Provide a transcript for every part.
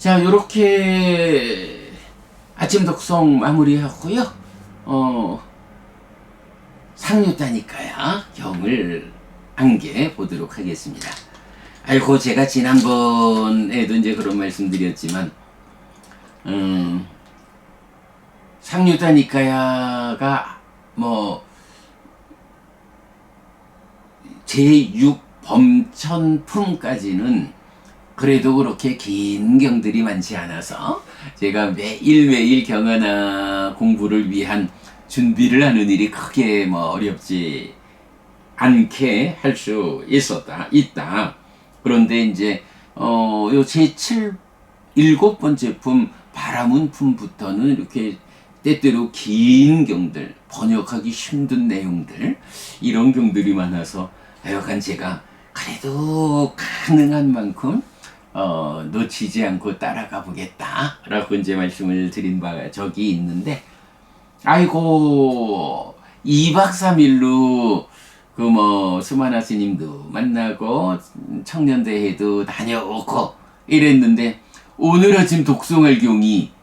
자, 요렇게 아침 독송 마무리하고요. 상류다니까야 경을 안개 보도록 하겠습니다. 아이고, 제가 지난번에도 이제 그런 말씀 드렸지만, 상류다니까야가 뭐, 제6범천품까지는 그래도 그렇게 긴 경들이 많지 않아서 제가 매일매일 경하나 공부를 위한 준비를 하는 일이 크게 뭐 어렵지 않게 할 수 있다. 그런데 이제 요 제7 7번째 품 바라문 품부터는 이렇게 때때로 긴 경들, 번역하기 힘든 내용들, 이런 경들이 많아서 하여간 제가 그래도 가능한 만큼 놓치지 않고 따라가 보겠다 라고 이제 말씀을 드린 바 적이 있는데, 아이고 2박 3일로 그 뭐 수마나 스님도 만나고 청년대회도 다녀오고 이랬는데, 오늘 아침 독송할 경이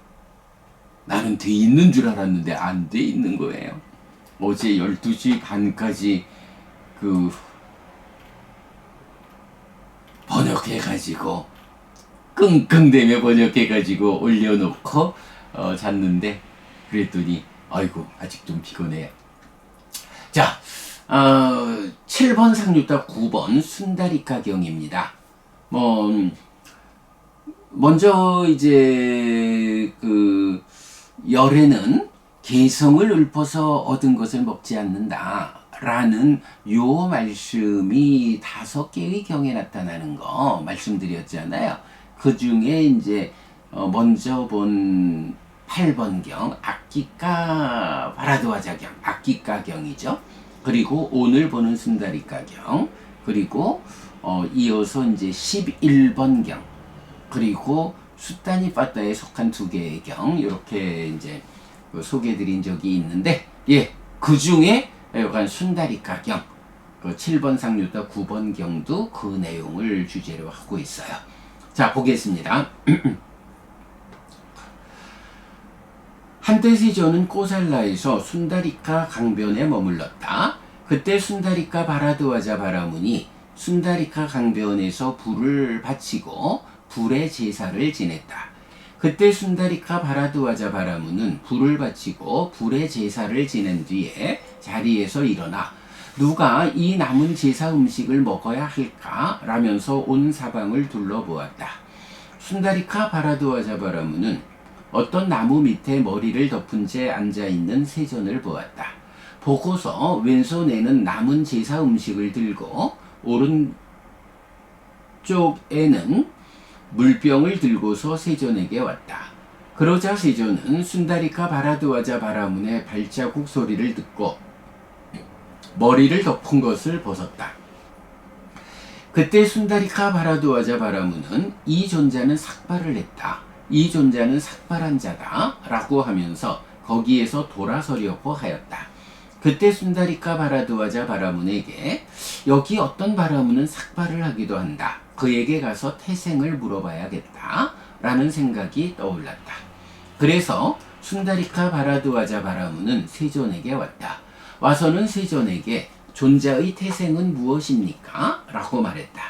나는 돼 있는 줄 알았는데 안 돼 있는 거예요. 어제 12시 반까지 그 번역해가지고 끙끙대며 번역해가지고 올려놓고 잤는데, 그랬더니 아이고 아직 좀 피곤해요. 자, 7번 상류다 9번 순다리카경입니다. 먼저 이제 그 열에는 개성을 읊어서 얻은 것을 먹지 않는다 라는 요 말씀이 5개의 경에 나타나는 거 말씀드렸잖아요. 그 중에 이제 먼저 본 8번 경 악기가 바라드와자경, 악기가경이죠. 그리고 오늘 보는 순다리가경, 그리고 이어서 이제 11번 경, 그리고 수타니 빠따에 속한 2개의 경, 이렇게 이제 소개드린 적이 있는데, 예, 그 중에 약간 순다리가경, 그 7번 상류다 9번 경도 그 내용을 주제로 하고 있어요. 자, 보겠습니다. 한때 세조는 꼬살라에서 순다리카 강변에 머물렀다. 그때 순다리카 바라드와자 바라문이 순다리카 강변에서 불을 바치고 불의 제사를 지냈다. 그때 순다리카 바라드와자 바라문은 불을 바치고 불의 제사를 지낸 뒤에 자리에서 일어나 누가 이 남은 제사 음식을 먹어야 할까? 라면서 온 사방을 둘러보았다. 순다리카 바라드와자 바라문은 어떤 나무 밑에 머리를 덮은 채 앉아있는 세존을 보았다. 보고서 왼손에는 남은 제사 음식을 들고 오른쪽에는 물병을 들고서 세존에게 왔다. 그러자 세존은 순다리카 바라드와자 바라문의 발자국 소리를 듣고 머리를 덮은 것을 벗었다. 그때 순다리카 바라드와자 바라문은 이 존자는 삭발을 했다. 이 존자는 삭발한 자다 라고 하면서 거기에서 돌아서려고 하였다. 그때 순다리카 바라드와자 바라문에게 여기 어떤 바라문은 삭발을 하기도 한다. 그에게 가서 태생을 물어봐야겠다 라는 생각이 떠올랐다. 그래서 순다리카 바라드와자 바라문은 세존에게 왔다. 와서는 세존에게 존자의 태생은 무엇입니까? 라고 말했다.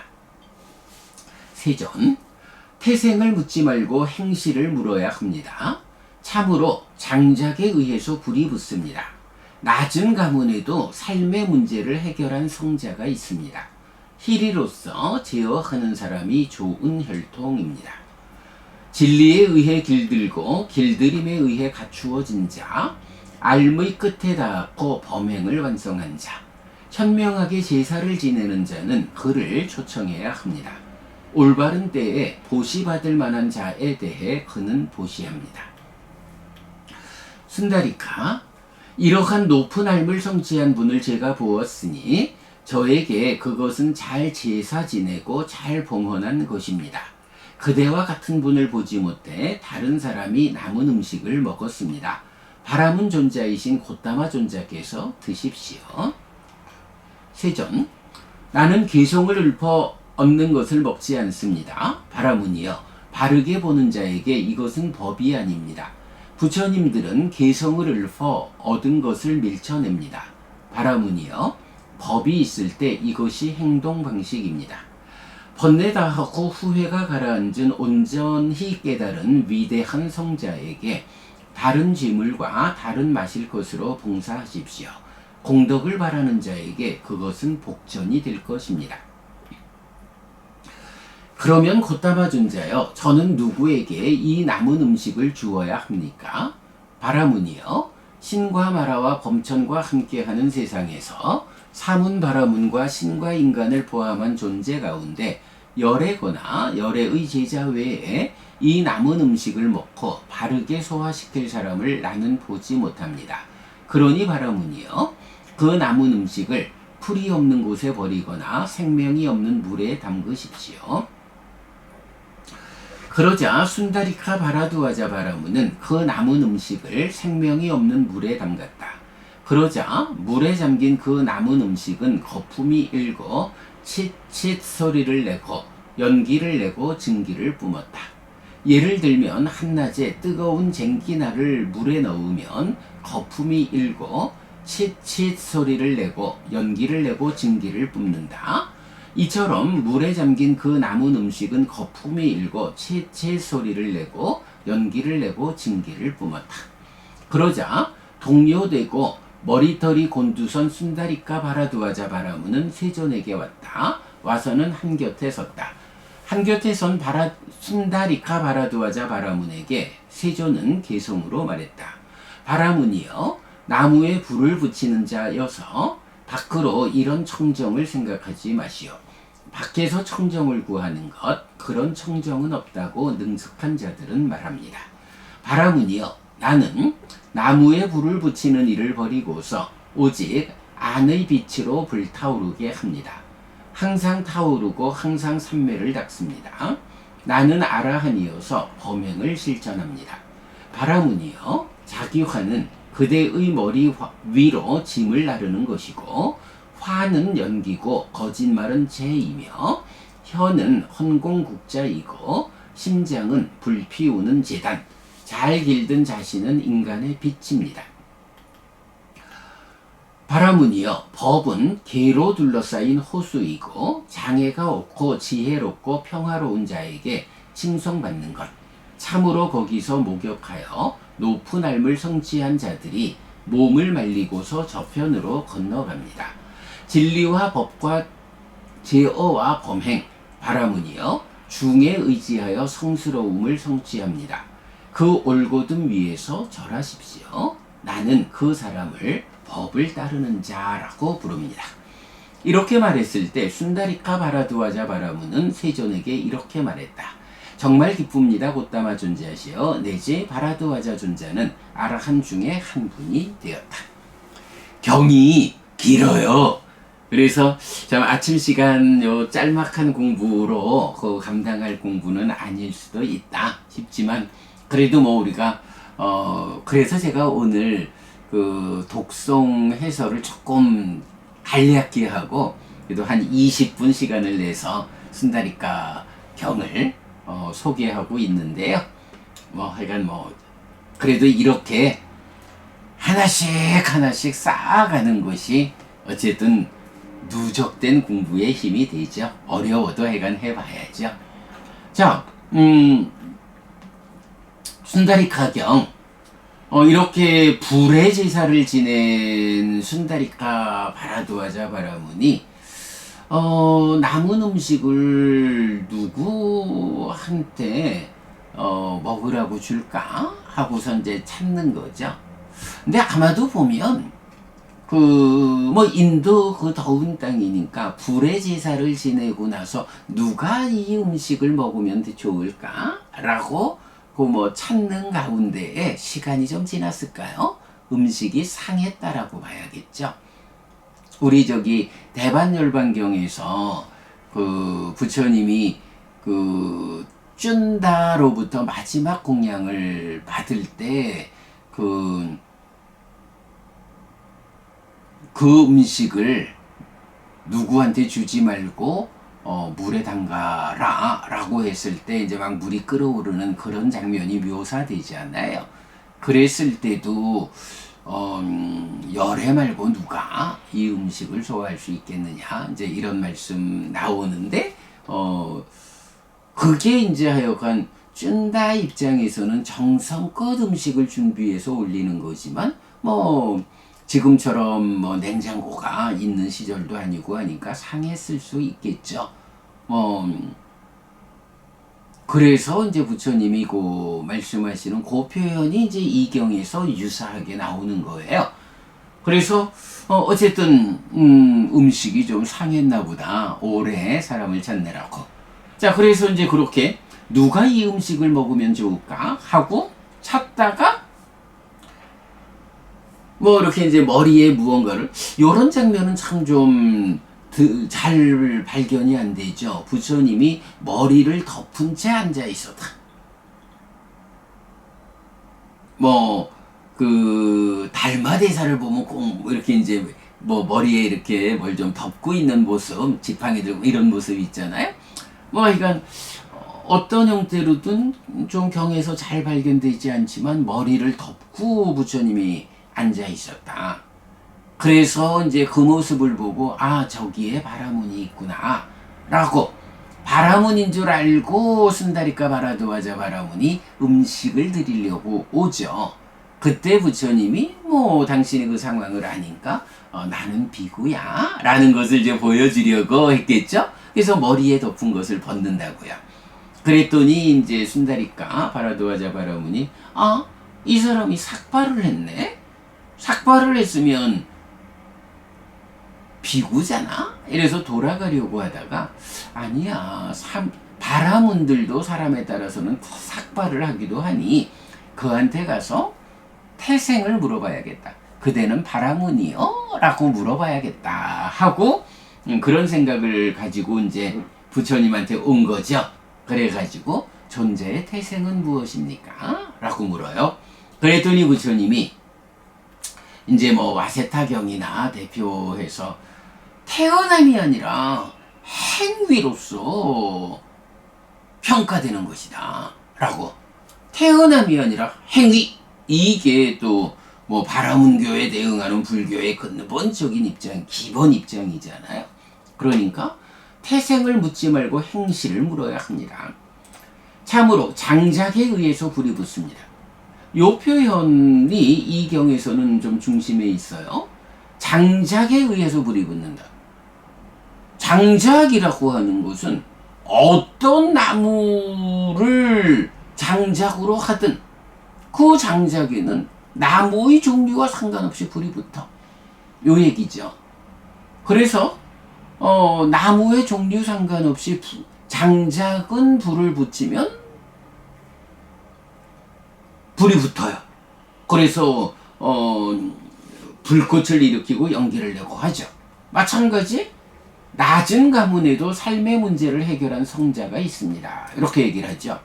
세존, 태생을 묻지 말고 행실을 물어야 합니다. 참으로 장작에 의해서 불이 붙습니다. 낮은 가문에도 삶의 문제를 해결한 성자가 있습니다. 희리로서 제어하는 사람이 좋은 혈통입니다. 진리에 의해 길들고 길들임에 의해 갖추어진 자, 알의 끝에 닿고 범행을 완성한 자, 현명하게 제사를 지내는 자는 그를 초청해야 합니다. 올바른 때에 보시받을 만한 자에 대해 그는 보시합니다. 순다리카, 이러한 높은 삶을 성취한 분을 제가 보았으니 저에게 그것은 잘 제사 지내고 잘 봉헌한 것입니다. 그대와 같은 분을 보지 못해 다른 사람이 남은 음식을 먹었습니다. 바라문 존자이신 곧다마 존자께서 드십시오. 세존, 나는 개성을 읊어 얻는 것을 먹지 않습니다. 바라문이여, 바르게 보는 자에게 이것은 법이 아닙니다. 부처님들은 개성을 읊어 얻은 것을 밀쳐냅니다. 바라문이여, 법이 있을 때 이것이 행동 방식입니다. 번뇌다하고 후회가 가라앉은 온전히 깨달은 위대한 성자에게 다른 재물과 다른 마실 것으로 봉사하십시오. 공덕을 바라는 자에게 그것은 복전이 될 것입니다. 그러면 곧다마 존자여, 저는 누구에게 이 남은 음식을 주어야 합니까? 바라문이여, 신과 마라와 범천과 함께하는 세상에서 사문 바라문과 신과 인간을 포함한 존재 가운데 열애거나 열애의 제자 외에 이 남은 음식을 먹고 바르게 소화시킬 사람을 나는 보지 못합니다. 그러니 바라문이여, 그 남은 음식을 풀이 없는 곳에 버리거나 생명이 없는 물에 담그십시오. 그러자 순다리카 바라두아자 바라문은 그 남은 음식을 생명이 없는 물에 담갔다. 그러자 물에 잠긴 그 남은 음식은 거품이 일고 칫칫 소리를 내고 연기를 내고 증기를 뿜었다. 예를 들면 한낮에 뜨거운 쟁기나를 물에 넣으면 거품이 일고 칫칫 소리를 내고 연기를 내고 증기를 뿜는다. 이처럼 물에 잠긴 그 남은 음식은 거품이 일고 칫칫 소리를 내고 연기를 내고 증기를 뿜었다. 그러자 동요되고 머리털이 곤두선 순다리카 바라두아자 바라문은 세존에게 왔다. 와서는 한곁에 섰다. 한곁에 선 순다리카 바라두아자 바라문에게 세존은 개성으로 말했다. 바라문이여, 나무에 불을 붙이는 자여서 밖으로 이런 청정을 생각하지 마시오. 밖에서 청정을 구하는 것, 그런 청정은 없다고 능숙한 자들은 말합니다. 바라문이여, 나는 나무에 불을 붙이는 일을 버리고서 오직 안의 빛으로 불타오르게 합니다. 항상 타오르고 항상 삼매를 닦습니다. 나는 아라한이어서 범행을 실천합니다. 바라문이여, 자기 화는 그대의 머리 위로 짐을 나르는 것이고, 화는 연기고 거짓말은 죄이며, 혀는 헌공국자이고 심장은 불피우는 재단, 잘 길든 자신은 인간의 빛입니다. 바라문이여, 법은 개로 둘러싸인 호수이고 장애가 없고 지혜롭고 평화로운 자에게 칭송받는 것, 참으로 거기서 목욕하여 높은 삶을 성취한 자들이 몸을 말리고서 저편으로 건너갑니다. 진리와 법과 제어와 범행, 바라문이여, 중에 의지하여 성스러움을 성취합니다. 그 올곧음 위에서 절하십시오. 나는 그 사람을 법을 따르는 자라고 부릅니다. 이렇게 말했을 때 순다리카 바라두아자 바라문은 세존에게 이렇게 말했다. 정말 기쁩니다. 곧다마 존재하시어 내지 바라두아자 존재는 아라한 중에 한 분이 되었다. 경이 길어요. 그래서 참 아침 시간 요 짤막한 공부로 그 감당할 공부는 아닐 수도 있다 싶지만, 그래도 뭐 우리가 그래서 제가 오늘 그 독송 해설을 조금 간략히 하고 그래도 한 20분 시간을 내서 순다리카 경을 소개하고 있는데요. 뭐 하여간 뭐 그래도 이렇게 하나씩 하나씩 쌓아가는 것이 어쨌든 누적된 공부의 힘이 되죠. 어려워도 하여간 해봐야죠. 자, 순다리카경, 이렇게 불의 제사를 지낸 순다리카 바라두아자 바라문이 남은 음식을 누구한테 먹으라고 줄까 하고서 이제 찾는 거죠. 근데 아마도 보면 뭐 인도 그 더운 땅이니까 불의 제사를 지내고 나서 누가 이 음식을 먹으면 좋을까 라고 그 뭐 찾는 가운데에 시간이 좀 지났을까요? 음식이 상했다라고 봐야겠죠. 우리 저기 대반열반경에서 그 부처님이 그 쭌다로부터 마지막 공양을 받을 때 그 음식을 누구한테 주지 말고 물에 담가라 라고 했을 때 이제 막 물이 끓어오르는 그런 장면이 묘사되지 않나요? 그랬을 때도 열해 말고 누가 이 음식을 소화할 수 있겠느냐 이제 이런 말씀 나오는데 그게 이제 하여간 쭌다 입장에서는 정성껏 음식을 준비해서 올리는 거지만 뭐 지금처럼 뭐 냉장고가 있는 시절도 아니고 하니까 상했을 수 있겠죠. 그래서 이제 부처님이 그 말씀하시는 그 표현이 이제 이경에서 유사하게 나오는 거예요. 그래서 어쨌든 음식이 좀 상했나 보다. 오래 사람을 찾느라고. 자, 그래서 이제 그렇게 누가 이 음식을 먹으면 좋을까 하고 찾다가 뭐 이렇게 이제 머리에 무언가를 요런 장면은 참 좀 잘 발견이 안 되죠. 부처님이 머리를 덮은 채 앉아 있었다. 뭐 그 달마대사를 보면 꼭 이렇게 이제 뭐 머리에 이렇게 뭘 좀 덮고 있는 모습, 지팡이 들고 이런 모습 있잖아요. 뭐 그러니까 어떤 형태로든 좀 경에서 잘 발견되지 않지만 머리를 덮고 부처님이 앉아 있었다. 그래서 이제 그 모습을 보고 저기에 바라문이 있구나 라고 바라문인 줄 알고 순다리까 바라도와자 바라문이 음식을 드리려고 오죠. 그때 부처님이 뭐 당신이 그 상황을 아니까 나는 비구야 라는 것을 이제 보여주려고 했겠죠. 그래서 머리에 덮은 것을 벗는다고요. 그랬더니 이제 순다리까 바라도와자 바라문이 이 사람이 삭발을 했네. 삭발을 했으면 비구잖아? 이래서 돌아가려고 하다가 아니야. 바라문들도 사람에 따라서는 삭발을 하기도 하니 그한테 가서 태생을 물어봐야겠다. 그대는 바라문이요? 라고 물어봐야겠다 하고 그런 생각을 가지고 이제 부처님한테 온 거죠. 그래가지고 존재의 태생은 무엇입니까? 라고 물어요. 그랬더니 부처님이 이제 뭐 와세타경이나 대표해서 태어남이 아니라 행위로서 평가되는 것이다 라고. 태어남이 아니라 행위, 이게 또 뭐 바라문교에 대응하는 불교의 근본적인 입장, 기본 입장이잖아요. 그러니까 태생을 묻지 말고 행실을 물어야 합니다. 참으로 장작에 의해서 불이 붙습니다. 요 표현이 이 경에서는 좀 중심에 있어요. 장작에 의해서 불이 붙는다. 장작이라고 하는 것은 어떤 나무를 장작으로 하든 그 장작에는 나무의 종류와 상관없이 불이 붙어. 요 얘기죠. 그래서 나무의 종류 상관없이 장작은 불을 붙이면 불이 붙어요. 그래서 불꽃을 일으키고 연기를 내고 하죠. 마찬가지 낮은 가문에도 삶의 문제를 해결한 성자가 있습니다. 이렇게 얘기를 하죠.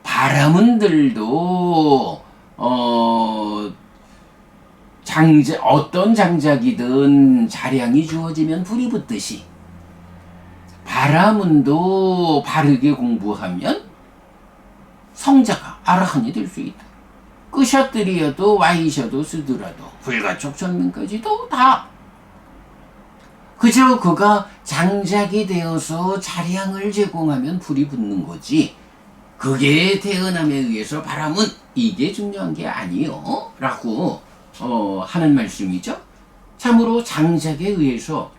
바라문들도 어떤 장작이든 자량이 주어지면 불이 붙듯이 바라문도 바르게 공부하면 성자가 아라한이 될 수 있다. 끄셔들이어도 와이셔도 쓰더라도 불가촉 천민까지도 다 그저 그가 장작이 되어서 자량을 제공하면 불이 붙는 거지. 그게 태어남에 의해서 바람은 이게 중요한 게 아니요 라고 하는 말씀이죠. 참으로 장작에 의해서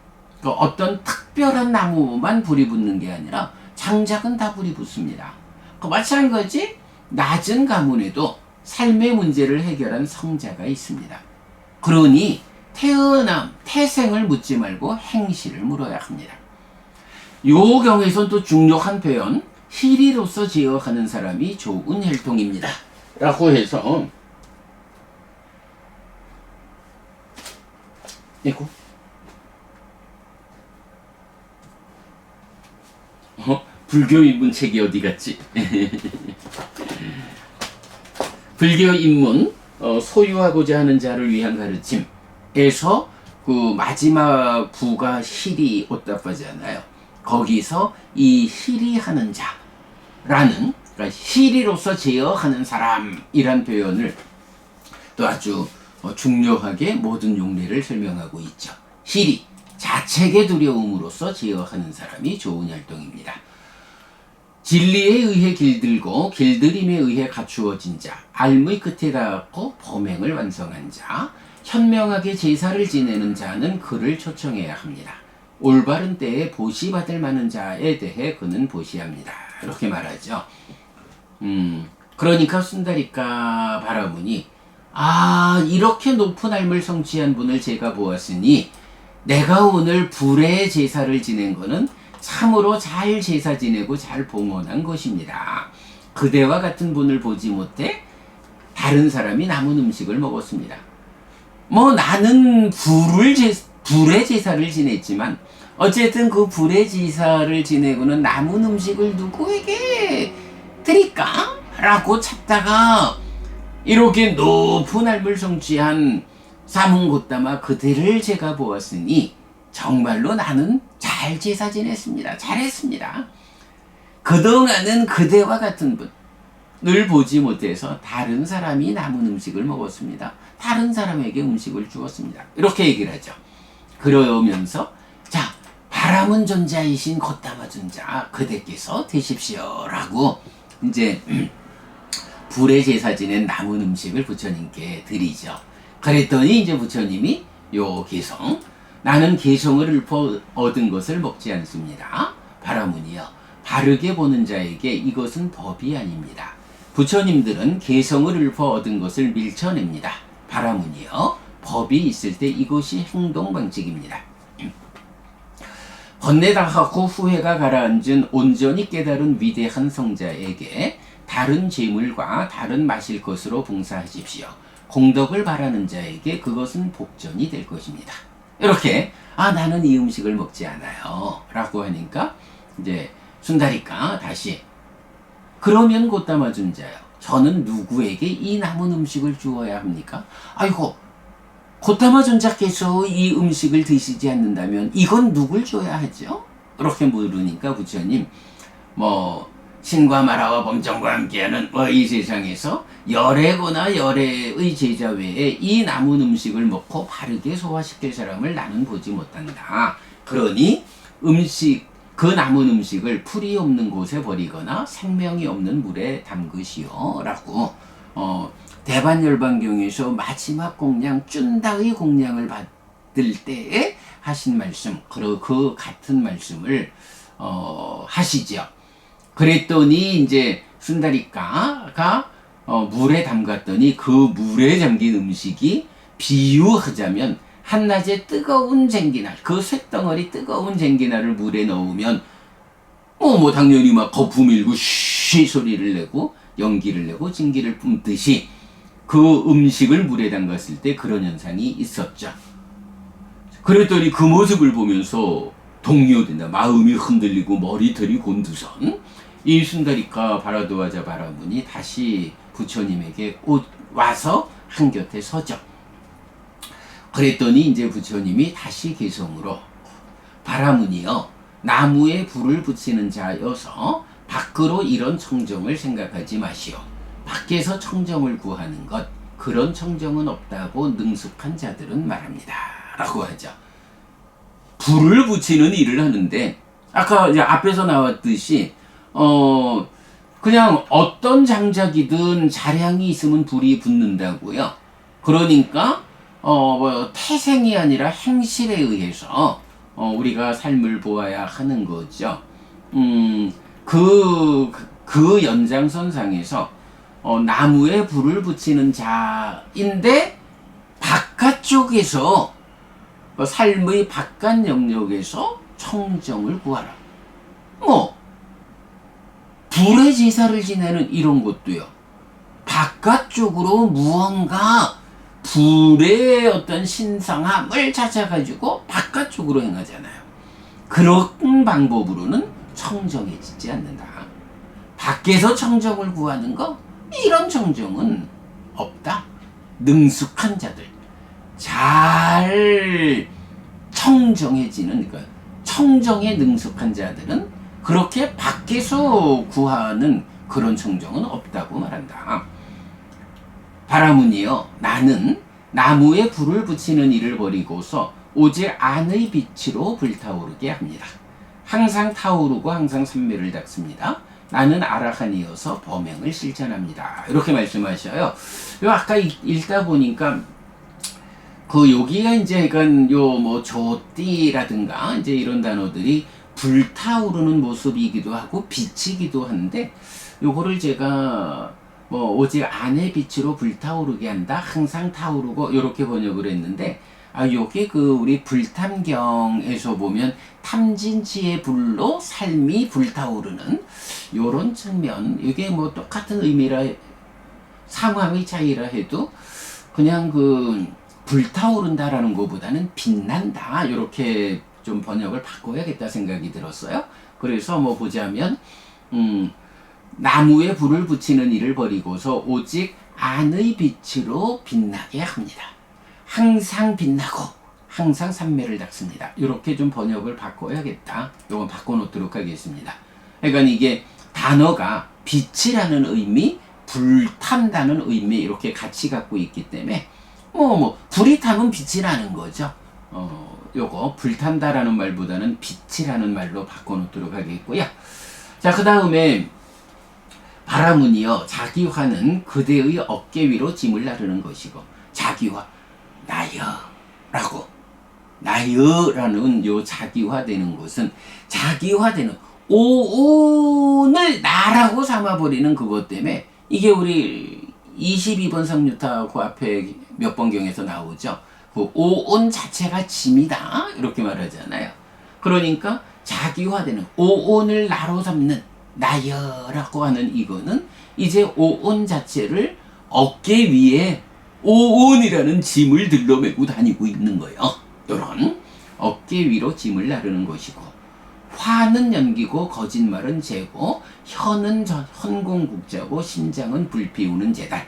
어떤 특별한 나무만 불이 붙는 게 아니라 장작은 다 불이 붙습니다. 마찬가지 낮은 가문에도 삶의 문제를 해결한 성자가 있습니다. 그러니 태생을 묻지 말고 행실을 물어야 합니다. 요 경에선 또 중요한 표현, 희리로서 제어하는 사람이 좋은 혈통입니다 라고 해서 불교 입문 책이 어디 갔지? 불교 입문 소유하고자 하는 자를 위한 가르침에서 그 마지막 부가 희리 오따빠잖아요. 거기서 이 희리하는 자라는, 그러니까 희리로서 제어하는 사람이란 표현을 또 아주 중요하게 모든 용례를 설명하고 있죠. 희리, 자책의 두려움으로써 제어하는 사람이 좋은 활동입니다. 진리에 의해 길들고 길들임에 의해 갖추어진 자, 알의 끝에 닿고 범행을 완성한 자, 현명하게 제사를 지내는 자는 그를 초청해야 합니다. 올바른 때에 보시받을 만한 자에 대해 그는 보시합니다. 이렇게 말하죠. 그러니까 순다리까 바라문이, 이렇게 높은 삶을 성취한 분을 제가 보았으니 내가 오늘 불의 제사를 지낸 거는 참으로 잘 제사 지내고 잘 봉헌한 것입니다. 그대와 같은 분을 보지 못해 다른 사람이 남은 음식을 먹었습니다. 나는 불의 제사를 지냈지만 어쨌든 그 불의 제사를 지내고는 남은 음식을 누구에게 드릴까? 라고 찾다가 이렇게 높은 삶을 성취한 사문고다마 그들을 제가 보았으니 정말로 나는 잘 제사 지냈습니다. 잘했습니다. 그동안은 그대와 같은 분을 보지 못해서 다른 사람이 남은 음식을 먹었습니다. 다른 사람에게 음식을 주었습니다. 이렇게 얘기를 하죠. 그러면서 자, 바람은 존자이신 걷다마 존자 그대께서 되십시오 라고 이제 불의 제사 지낸 남은 음식을 부처님께 드리죠. 그랬더니 이제 부처님이 요 개성, 나는 개성을 읊어 얻은 것을 먹지 않습니다. 바라문이여, 바르게 보는 자에게 이것은 법이 아닙니다. 부처님들은 개성을 읊어 얻은 것을 밀쳐냅니다. 바라문이여, 법이 있을 때 이것이 행동 방식입니다. 번뇌당하고 후회가 가라앉은 온전히 깨달은 위대한 성자에게 다른 재물과 다른 마실 것으로 봉사하십시오. 공덕을 바라는 자에게 그것은 복전이 될 것입니다. 이렇게 나는 이 음식을 먹지 않아요 라고 하니까 이제 순다리까 다시, 그러면 곧다마 준자요, 저는 누구에게 이 남은 음식을 주어야 합니까? 아이고, 곧다마 존자께서 이 음식을 드시지 않는다면 이건 누굴 줘야 하죠? 이렇게 물으니까 부처님, 신과 마라와 범정과 함께하는 이 세상에서 열애거나 열애의 제자 외에 이 남은 음식을 먹고 바르게 소화시킬 사람을 나는 보지 못한다. 그러니 그 남은 음식을 풀이 없는 곳에 버리거나 생명이 없는 물에 담그시오 라고 대반열반경에서 마지막 공양 쭌다의 공양을 받을 때에 하신 말씀, 그 같은 말씀을 하시죠. 그랬더니 이제 순다리까가 물에 담갔더니 그 물에 잠긴 음식이 비유하자면 한낮에 뜨거운 쟁기날, 그 쇳덩어리 뜨거운 쟁기날을 물에 넣으면 당연히 막 거품 일고 쉬 소리를 내고 연기를 내고 증기를 뿜듯이 그 음식을 물에 담갔을 때 그런 현상이 있었죠. 그랬더니 그 모습을 보면서 동요된다. 마음이 흔들리고 머리털이 곤두선 이 순다리까 바라도와자 바라문이 다시 부처님에게 와서 한곁에 서죠. 그랬더니 이제 부처님이 다시 개성으로, 바라문이여, 나무에 불을 붙이는 자여서 밖으로 이런 청정을 생각하지 마시오. 밖에서 청정을 구하는 것, 그런 청정은 없다고 능숙한 자들은 말합니다 라고 하죠. 불을 붙이는 일을 하는데 아까 이제 앞에서 나왔듯이 그냥 어떤 장작이든 자량이 있으면 불이 붙는다고요. 그러니까 태생이 아니라 행실에 의해서 우리가 삶을 보아야 하는 거죠. 그 연장선상에서 나무에 불을 붙이는 자인데 바깥쪽에서 삶의 바깥 영역에서 청정을 구하라. 불의 제사를 지내는 이런 것도요. 바깥쪽으로 무언가 불의 어떤 신성함을 찾아가지고 바깥쪽으로 행하잖아요. 그런 방법으로는 청정해지지 않는다. 밖에서 청정을 구하는 거, 이런 청정은 없다. 능숙한 자들, 잘 청정해지는, 그러니까 청정에 능숙한 자들은 그렇게 밖에서 구하는 그런 청정은 없다고 말한다. 바라문이여 나는 나무에 불을 붙이는 일을 버리고서 오직 안의 빛으로 불타오르게 합니다. 항상 타오르고 항상 삼매를 닦습니다. 나는 아라한이어서 범행을 실천합니다. 이렇게 말씀하셔요. 요 아까 읽다 보니까 그 여기가 이제 약간 요 뭐 조띠라든가 이제 이런 단어들이 불타오르는 모습이기도 하고 빛이기도 한데 요거를 제가 뭐 오직 안의 빛으로 불타오르게 한다. 항상 타오르고 이렇게 번역을 했는데 요게 그 우리 불탐경에서 보면 탐진치의 불로 삶이 불타오르는 요런 측면 이게 뭐 똑같은 의미라 상황의 차이라 해도 그냥 그 불타오른다라는 것보다는 빛난다 이렇게 좀 번역을 바꿔야겠다 생각이 들었어요. 그래서 뭐 보자면 나무에 불을 붙이는 일을 버리고서 오직 안의 빛으로 빛나게 합니다. 항상 빛나고 항상 삼매를 닦습니다. 이렇게 좀 번역을 바꿔야겠다. 이건 바꿔놓도록 하겠습니다. 그러니까 이게 단어가 빛이라는 의미, 불탄다는 의미 이렇게 같이 갖고 있기 때문에 불이 타면 빛이 나는 거죠. 요거 불탄다라는 말보다는 빛이라는 말로 바꿔놓도록 하겠고요. 자, 그 다음에 바라문이여 자기 화는 그대의 어깨 위로 짐을 나르는 것이고 자기화 나여 라고 나여라는 요 자기화되는 것은 자기화되는 오온을 나라고 삼아버리는 그것 때문에 이게 우리 22번 성유타 그 앞에 몇 번경에서 나오죠. 그 오온 자체가 짐이다 이렇게 말하잖아요. 그러니까 자기화되는 오온을 나로 삼는 나여라고 하는 이거는 이제 오온 자체를 어깨 위에 오온이라는 짐을 들러매고 다니고 있는 거예요. 이런 어깨 위로 짐을 나르는 것이고 화는 연기고 거짓말은 재고 혀는 헌공국자고 심장은 불피우는 재달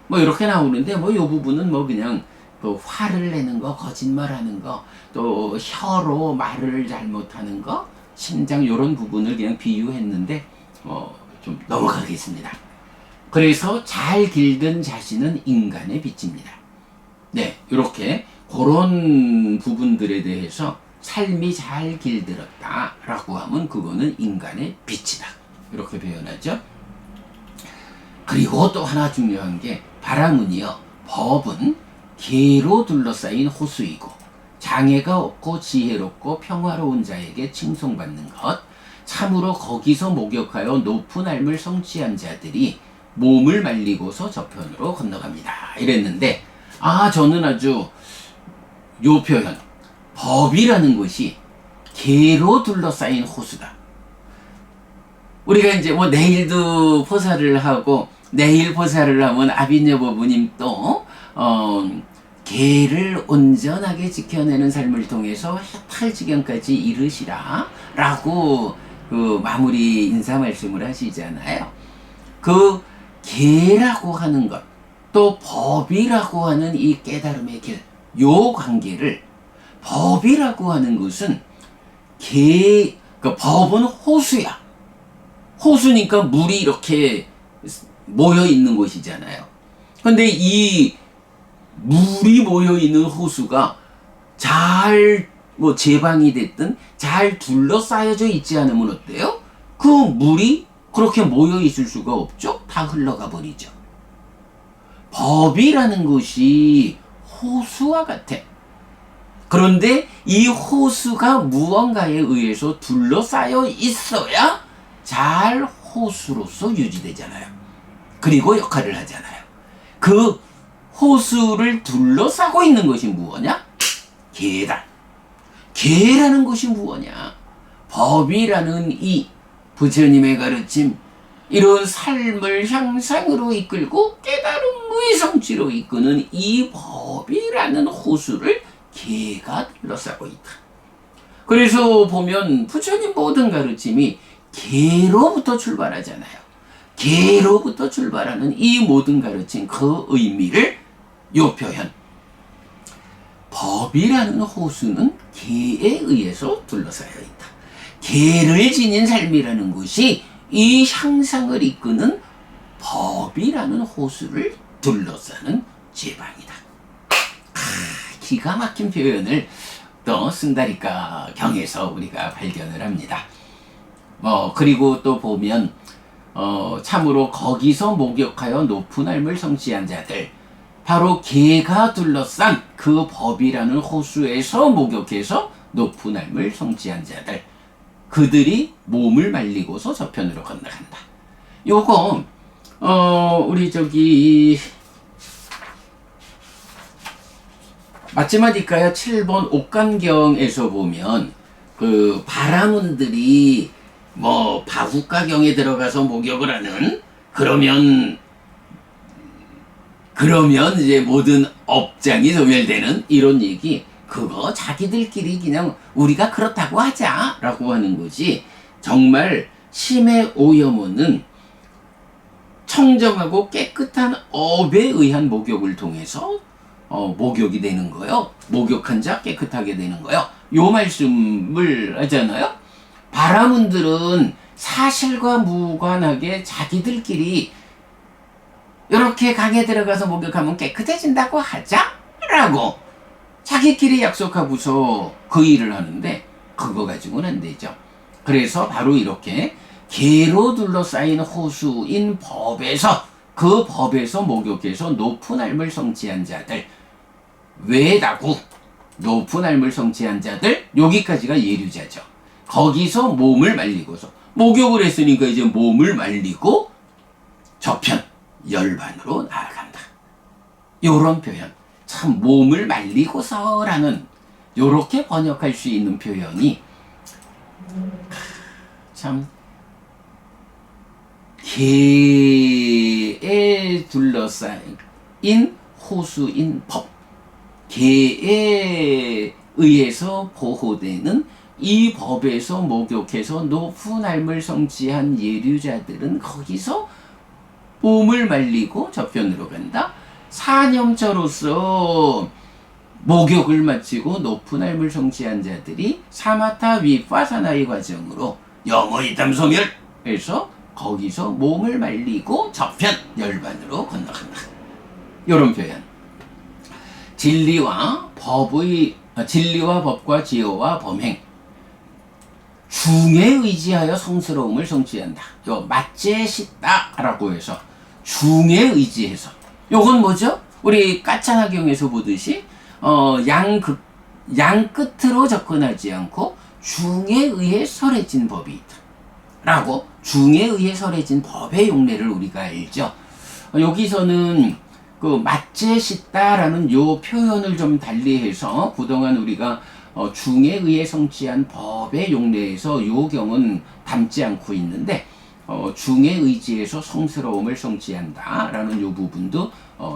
뭐 이렇게 나오는데 뭐 이 부분은 뭐 그냥 그 화를 내는 거 거짓말하는 거 또 혀로 말을 잘못하는 거 심장 이런 부분을 그냥 비유했는데 좀 넘어가겠습니다. 그래서 잘 길든 자신은 인간의 빛입니다. 네, 이렇게 그런 부분들에 대해서 삶이 잘 길들었다라고 하면 그거는 인간의 빛이다. 이렇게 표현하죠. 그리고 또 하나 중요한 게 바라문이여 법은 계로 둘러싸인 호수이고 장애가 없고 지혜롭고 평화로운 자에게 칭송받는 것 참으로 거기서 목욕하여 높은 삶을 성취한 자들이 몸을 말리고서 저편으로 건너갑니다. 이랬는데 저는 아주 요 표현 법이라는 것이 계로 둘러싸인 호수다. 우리가 이제 뭐 내일도 포사를 하고 내일 포사를 하면 아빈여 법부님 또 계를 온전하게 지켜내는 삶을 통해서 해탈 지경까지 이르시라 라고 그 마무리 인사 말씀을 하시잖아요. 그 계라고 하는 것 또 법이라고 하는 이 깨달음의 길 요 관계를 법이라고 하는 것은 그 법은 호수야. 호수니까 물이 이렇게 모여 있는 곳이잖아요. 근데 이 물이 모여 있는 호수가 잘 제방이 됐든 잘 둘러싸여져 있지 않으면 어때요? 그 물이 그렇게 모여 있을 수가 없죠. 다 흘러가 버리죠. 법이라는 것이 호수와 같아. 그런데 이 호수가 무언가에 의해서 둘러싸여 있어야 잘 호수로서 유지되잖아요. 그리고 역할을 하잖아요. 그 호수를 둘러싸고 있는 것이 무엇이냐? 계다. 계라는 것이 무엇이냐? 법이라는 이 부처님의 가르침, 이런 삶을 향상으로 이끌고 깨달음의 성취로 이끄는 이 법이라는 호수를 계가 둘러싸고 있다. 그래서 보면 부처님 모든 가르침이 계로부터 출발하잖아요. 계로부터 출발하는 이 모든 가르침, 그 의미를 요 표현 법이라는 호수는 계에 의해서 둘러싸여 있다. 계를 지닌 삶이라는 것이 이 향상을 이끄는 법이라는 호수를 둘러싸는 제방이다. 기가 막힌 표현을 또 쓴다리까 경에서 우리가 발견을 합니다. 그리고 또 보면 참으로 거기서 목욕하여 높은 삶을 성취한 자들, 바로 계가 둘러싼 그 법이라는 호수에서 목욕해서 높은 삶을 성취한 자들, 그들이 몸을 말리고서 저편으로 건너간다. 요거 우리 마지막일까요? 7번 옥간경에서 보면 그 바라문들이 바후가경에 들어가서 목욕을 하는, 그러면 이제 모든 업장이 소멸되는 이런 얘기, 그거 자기들끼리 그냥 우리가 그렇다고 하자라고 하는 거지, 정말 심의 오염원은 청정하고 깨끗한 업에 의한 목욕을 통해서 목욕이 되는 거요. 목욕한 자 깨끗하게 되는 거요. 요 말씀을 하잖아요. 바라문들은 사실과 무관하게 자기들끼리 이렇게 강에 들어가서 목욕하면 깨끗해진다고 하자라고 자기끼리 약속하고서 그 일을 하는데, 그거 가지고는 안 되죠. 그래서 바로 이렇게 계로 둘러싸인 호수인 법에서, 그 법에서 목욕해서 높은 삶을 성취한 자들, 외다구 높은 삶을 성취한 자들, 여기까지가 예류자죠. 거기서 몸을 말리고서 목욕을 했으니까 이제 몸을 말리고 저편 열반으로 나아간다. 요런 표현, 참 몸을 말리고서라는 요렇게 번역할 수 있는 표현이 참 계에 둘러싸인 호수인 법, 계에 의해서 보호되는 이 법에서 목욕해서 높은 삶을 성취한 예류자들은 거기서 몸을 말리고 저편으로 간다. 사념처로서 목욕을 마치고 높은 삶을 성취한 자들이 사마타 위파사나의 과정으로 영어이담 소멸해서 거기서 몸을 말리고 저편 열반으로 건너간다. 이런 표현. 진리와 법과 지혜와 범행 중에 의지하여 성스러움을 성취한다. 요 마제시다라고 해서 중에 의지해서, 요건 뭐죠? 우리 까짜나경에서 보듯이 양 끝으로 접근하지 않고 중에 의해 설해진 법이 있다 라고, 중에 의해 설해진 법의 용례를 우리가 알죠. 여기서는 그 마제시다라는 요 표현을 좀 달리해서 그동안 우리가 중에 의해 성취한 법의 용례에서 요 경은 담지 않고 있는데, 중에 의지해서 성스러움을 성취한다라는 요 부분도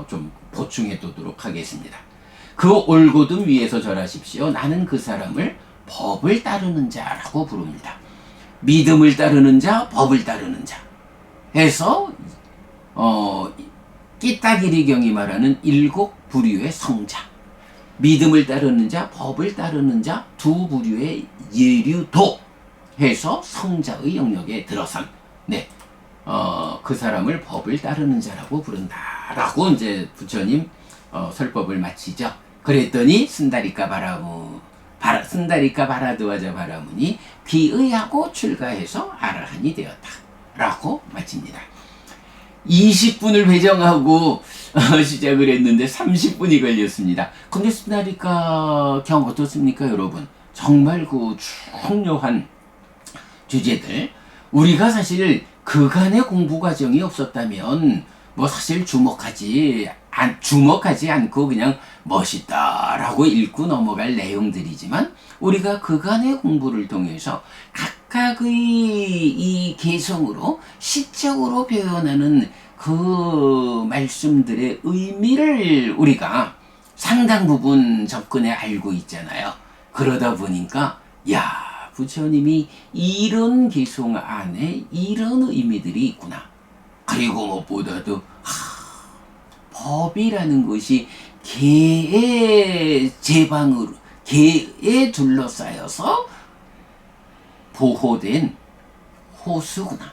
좀 보충해 두도록 하겠습니다. 그 올곧음 위에서 절하십시오. 나는 그 사람을 법을 따르는 자라고 부릅니다. 믿음을 따르는 자, 법을 따르는 자 해서 끼따기리경이 말하는 7 부류의 성자, 믿음을 따르는 자, 법을 따르는 자, 2 부류의 예류도 해서 성자의 영역에 들어선, 그 사람을 법을 따르는 자라고 부른다라고 이제 부처님 설법을 마치죠. 그랬더니 쓴다리까 바라드와자 바라문이 귀의하고 출가해서 아라한이 되었다라고 마칩니다. 20분을 배정하고 시작을 했는데 30분이 걸렸습니다. 근데 쓴다리까 경 어떻습니까, 여러분? 정말 그 중요한 주제들, 우리가 사실 그간의 공부 과정이 없었다면 사실 주목하지 않고 그냥 멋있다라고 읽고 넘어갈 내용들이지만, 우리가 그간의 공부를 통해서 각각의 이 개성으로 시적으로 표현하는 그 말씀들의 의미를 우리가 상당 부분 접근해 알고 있잖아요. 그러다 보니까 부처님이 이런 개성 안에 이런 의미들이 있구나. 그리고 무엇보다도 법이라는 것이 계의 개에 둘러싸여서 보호된 호수구나.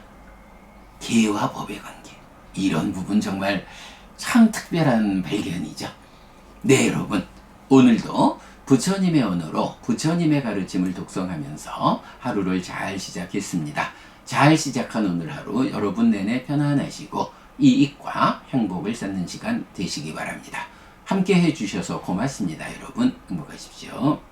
개와 법의 관계. 이런 부분 정말 참 특별한 발견이죠. 네, 여러분. 오늘도 부처님의 언어로 부처님의 가르침을 독송하면서 하루를 잘 시작했습니다. 잘 시작한 오늘 하루 여러분 내내 편안하시고 이익과 행복을 쌓는 시간 되시기 바랍니다. 함께 해주셔서 고맙습니다. 여러분 행복하십시오.